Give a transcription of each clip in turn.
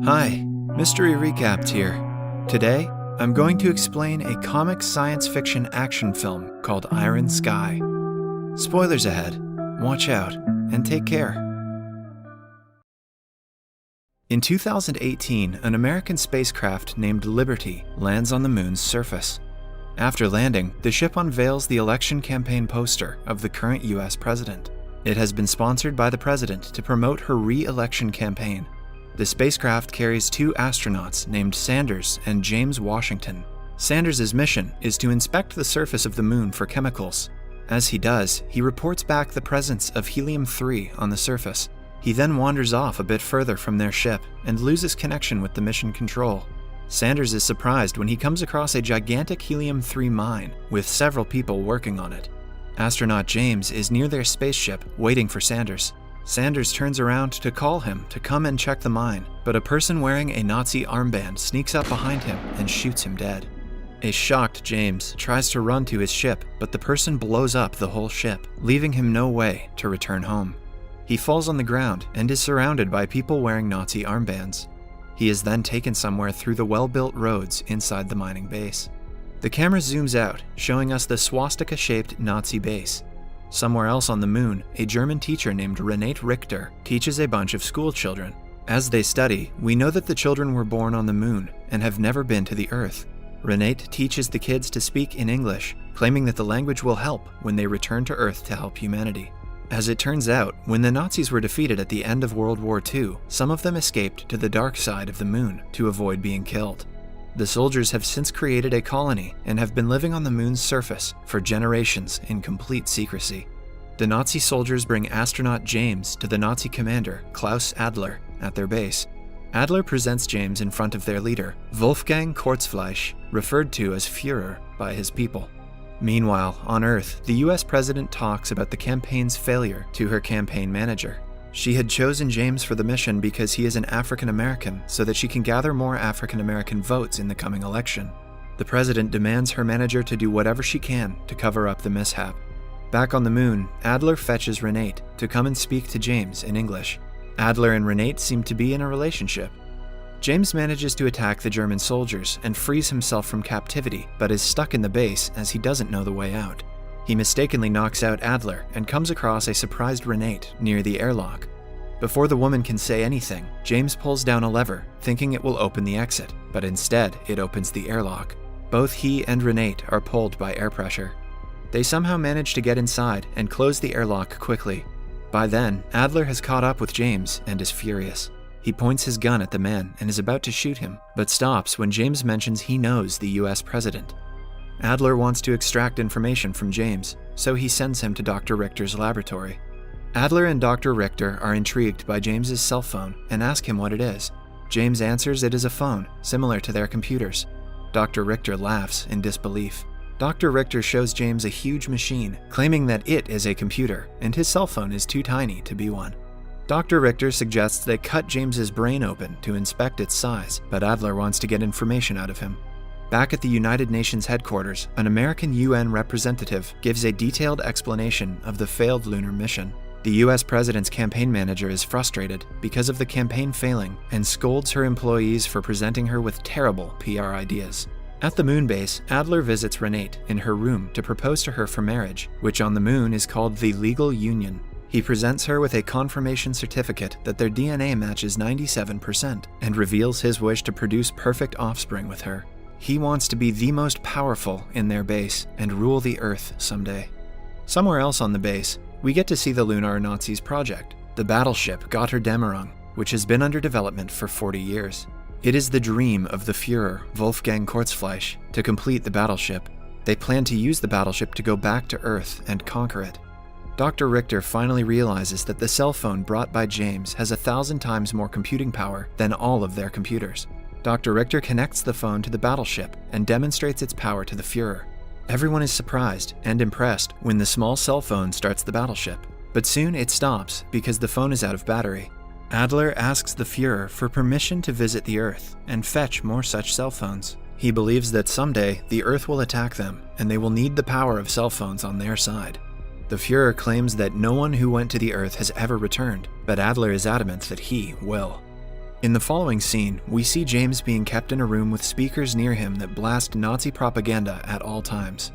Hi, Mystery Recapped here. Today, I'm going to explain a comic science fiction action film called Iron Sky. Spoilers ahead. Watch out, and take care. In 2018, an American spacecraft named Liberty lands on the moon's surface. After landing, the ship unveils the election campaign poster of the current US president. It has been sponsored by the president to promote her re-election campaign. The spacecraft carries two astronauts named Sanders and James Washington. Sanders' mission is to inspect the surface of the moon for chemicals. As he does, he reports back the presence of helium-3 on the surface. He then wanders off a bit further from their ship and loses connection with the mission control. Sanders is surprised when he comes across a gigantic helium-3 mine with several people working on it. Astronaut James is near their spaceship waiting for Sanders. Sanders turns around to call him to come and check the mine, but a person wearing a Nazi armband sneaks up behind him and shoots him dead. A shocked James tries to run to his ship, but the person blows up the whole ship, leaving him no way to return home. He falls on the ground and is surrounded by people wearing Nazi armbands. He is then taken somewhere through the well-built roads inside the mining base. The camera zooms out, showing us the swastika-shaped Nazi base. Somewhere else on the moon, a German teacher named Renate Richter teaches a bunch of school children. As they study, we know that the children were born on the moon and have never been to the Earth. Renate teaches the kids to speak in English, claiming that the language will help when they return to Earth to help humanity. As it turns out, when the Nazis were defeated at the end of World War II, some of them escaped to the dark side of the moon to avoid being killed. The soldiers have since created a colony and have been living on the moon's surface for generations in complete secrecy. The Nazi soldiers bring astronaut James to the Nazi commander, Klaus Adler, at their base. Adler presents James in front of their leader, Wolfgang Kurzfleisch, referred to as Führer by his people. Meanwhile, on Earth, the US president talks about the campaign's failure to her campaign manager. She had chosen James for the mission because he is an African American, so that she can gather more African American votes in the coming election. The president demands her manager to do whatever she can to cover up the mishap. Back on the moon, Adler fetches Renate to come and speak to James in English. Adler and Renate seem to be in a relationship. James manages to attack the German soldiers and frees himself from captivity, but is stuck in the base as he doesn't know the way out. He mistakenly knocks out Adler and comes across a surprised Renate near the airlock. Before the woman can say anything, James pulls down a lever, thinking it will open the exit, but instead it opens the airlock. Both he and Renate are pulled by air pressure. They somehow manage to get inside and close the airlock quickly. By then, Adler has caught up with James and is furious. He points his gun at the man and is about to shoot him, but stops when James mentions he knows the US president. Adler wants to extract information from James, so he sends him to Dr. Richter's laboratory. Adler and Dr. Richter are intrigued by James's cell phone and ask him what it is. James answers it is a phone, similar to their computers. Dr. Richter laughs in disbelief. Dr. Richter shows James a huge machine, claiming that it is a computer, and his cell phone is too tiny to be one. Dr. Richter suggests they cut James's brain open to inspect its size, but Adler wants to get information out of him. Back at the United Nations headquarters, an American UN representative gives a detailed explanation of the failed lunar mission. The US president's campaign manager is frustrated because of the campaign failing and scolds her employees for presenting her with terrible PR ideas. At the moon base, Adler visits Renate in her room to propose to her for marriage, which on the moon is called the legal union. He presents her with a confirmation certificate that their DNA matches 97% and reveals his wish to produce perfect offspring with her. He wants to be the most powerful in their base and rule the Earth someday. Somewhere else on the base, we get to see the lunar Nazis' project, the battleship Götterdämmerung, which has been under development for 40 years. It is the dream of the Führer, Wolfgang Kurzfleisch, to complete the battleship. They plan to use the battleship to go back to Earth and conquer it. Dr. Richter finally realizes that the cell phone brought by James has 1,000 times more computing power than all of their computers. Dr. Richter connects the phone to the battleship and demonstrates its power to the Führer. Everyone is surprised and impressed when the small cell phone starts the battleship, but soon it stops because the phone is out of battery. Adler asks the Führer for permission to visit the Earth and fetch more such cell phones. He believes that someday the Earth will attack them and they will need the power of cell phones on their side. The Führer claims that no one who went to the Earth has ever returned, but Adler is adamant that he will. In the following scene, we see James being kept in a room with speakers near him that blast Nazi propaganda at all times.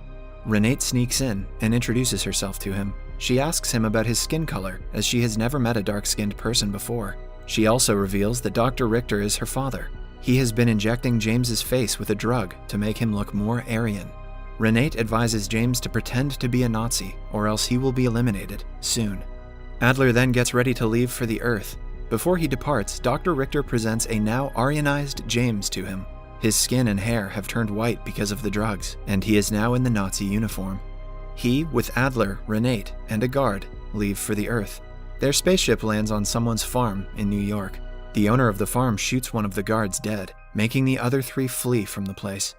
Renate sneaks in and introduces herself to him. She asks him about his skin color, as she has never met a dark-skinned person before. She also reveals that Dr. Richter is her father. He has been injecting James's face with a drug to make him look more Aryan. Renate advises James to pretend to be a Nazi, or else he will be eliminated soon. Adler then gets ready to leave for the Earth. Before he departs, Dr. Richter presents a now Aryanized James to him. His skin and hair have turned white because of the drugs, and he is now in the Nazi uniform. He, with Adler, Renate, and a guard, leave for the Earth. Their spaceship lands on someone's farm in New York. The owner of the farm shoots one of the guards dead, making the other 3 flee from the place.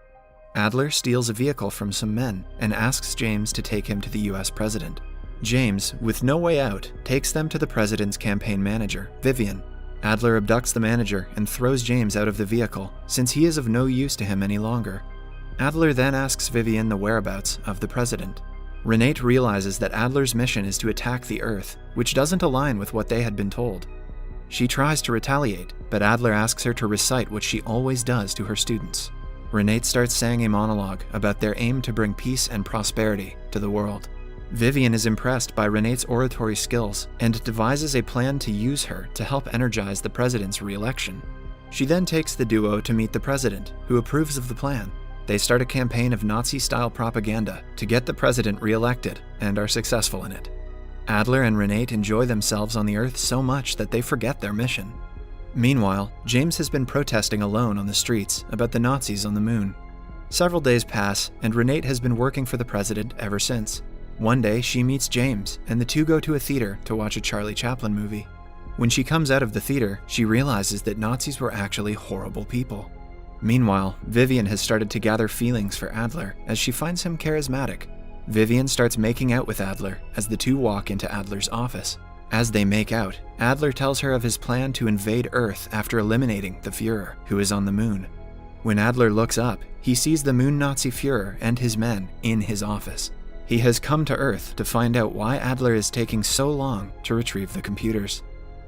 Adler steals a vehicle from some men and asks James to take him to the US president. James, with no way out, takes them to the president's campaign manager, Vivian. Adler abducts the manager and throws James out of the vehicle, since he is of no use to him any longer. Adler then asks Vivian the whereabouts of the president. Renate realizes that Adler's mission is to attack the Earth, which doesn't align with what they had been told. She tries to retaliate, but Adler asks her to recite what she always does to her students. Renate starts saying a monologue about their aim to bring peace and prosperity to the world. Vivian is impressed by Renate's oratory skills and devises a plan to use her to help energize the president's re-election. She then takes the duo to meet the president, who approves of the plan. They start a campaign of Nazi-style propaganda to get the president re-elected and are successful in it. Adler and Renate enjoy themselves on the Earth so much that they forget their mission. Meanwhile, James has been protesting alone on the streets about the Nazis on the moon. Several days pass, and Renate has been working for the president ever since. One day, she meets James, and the two go to a theater to watch a Charlie Chaplin movie. When she comes out of the theater, she realizes that Nazis were actually horrible people. Meanwhile, Vivian has started to gather feelings for Adler as she finds him charismatic. Vivian starts making out with Adler as the two walk into Adler's office. As they make out, Adler tells her of his plan to invade Earth after eliminating the Führer, who is on the moon. When Adler looks up, he sees the moon Nazi Führer and his men in his office. He has come to Earth to find out why Adler is taking so long to retrieve the computers.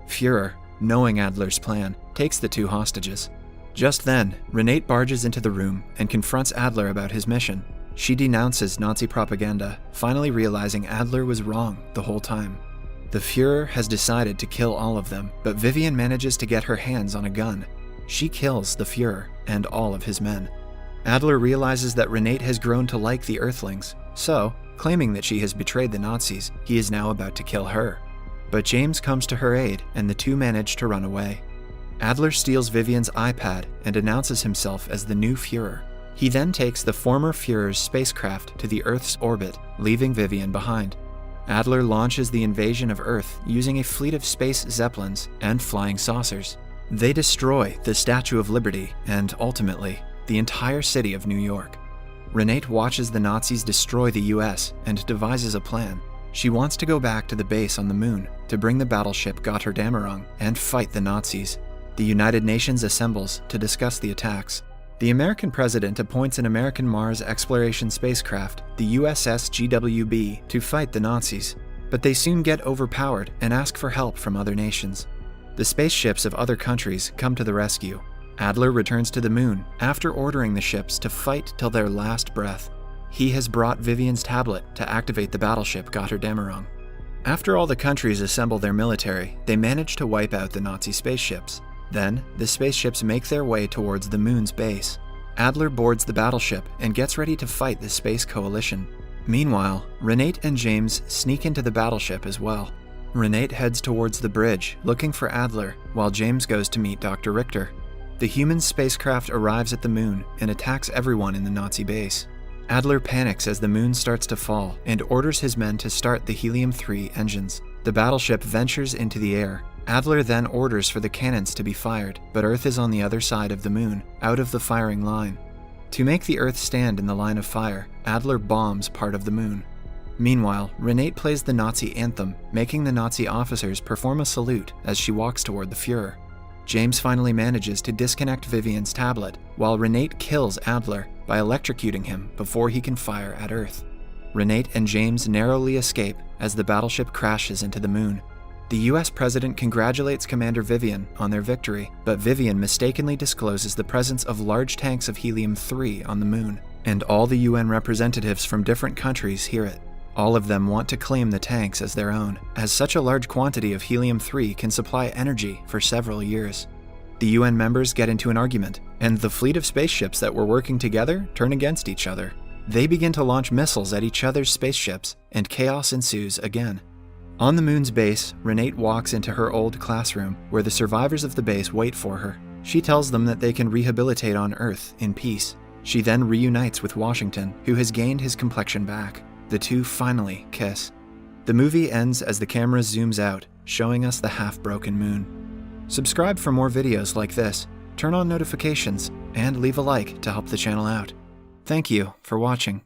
Führer, knowing Adler's plan, takes the two hostages. Just then, Renate barges into the room and confronts Adler about his mission. She denounces Nazi propaganda, finally realizing Adler was wrong the whole time. The Führer has decided to kill all of them, but Vivian manages to get her hands on a gun. She kills the Führer and all of his men. Adler realizes that Renate has grown to like the Earthlings, so, claiming that she has betrayed the Nazis, he is now about to kill her. But James comes to her aid, and the two manage to run away. Adler steals Vivian's iPad and announces himself as the new Führer. He then takes the former Führer's spacecraft to the Earth's orbit, leaving Vivian behind. Adler launches the invasion of Earth using a fleet of space zeppelins and flying saucers. They destroy the Statue of Liberty and, ultimately, the entire city of New York. Renate watches the Nazis destroy the US and devises a plan. She wants to go back to the base on the moon to bring the battleship Götterdämmerung and fight the Nazis. The United Nations assembles to discuss the attacks. The American president appoints an American Mars exploration spacecraft, the USS GWB, to fight the Nazis, but they soon get overpowered and ask for help from other nations. The spaceships of other countries come to the rescue. Adler returns to the moon after ordering the ships to fight till their last breath. He has brought Vivian's tablet to activate the battleship Götterdämmerung. After all the countries assemble their military, they manage to wipe out the Nazi spaceships. Then, the spaceships make their way towards the moon's base. Adler boards the battleship and gets ready to fight the space coalition. Meanwhile, Renate and James sneak into the battleship as well. Renate heads towards the bridge, looking for Adler, while James goes to meet Dr. Richter. The human spacecraft arrives at the moon and attacks everyone in the Nazi base. Adler panics as the moon starts to fall and orders his men to start the helium-3 engines. The battleship ventures into the air. Adler then orders for the cannons to be fired, but Earth is on the other side of the moon, out of the firing line. To make the Earth stand in the line of fire, Adler bombs part of the moon. Meanwhile, Renate plays the Nazi anthem, making the Nazi officers perform a salute as she walks toward the Führer. James finally manages to disconnect Vivian's tablet, while Renate kills Adler by electrocuting him before he can fire at Earth. Renate and James narrowly escape as the battleship crashes into the moon. The US president congratulates Commander Vivian on their victory, but Vivian mistakenly discloses the presence of large tanks of helium-3 on the moon, and all the UN representatives from different countries hear it. All of them want to claim the tanks as their own, as such a large quantity of helium-3 can supply energy for several years. The UN members get into an argument, and the fleet of spaceships that were working together turn against each other. They begin to launch missiles at each other's spaceships, and chaos ensues again. On the moon's base, Renate walks into her old classroom, where the survivors of the base wait for her. She tells them that they can rehabilitate on Earth in peace. She then reunites with Washington, who has gained his complexion back. The two finally kiss. The movie ends as the camera zooms out, showing us the half-broken moon. Subscribe for more videos like this, turn on notifications, and leave a like to help the channel out. Thank you for watching.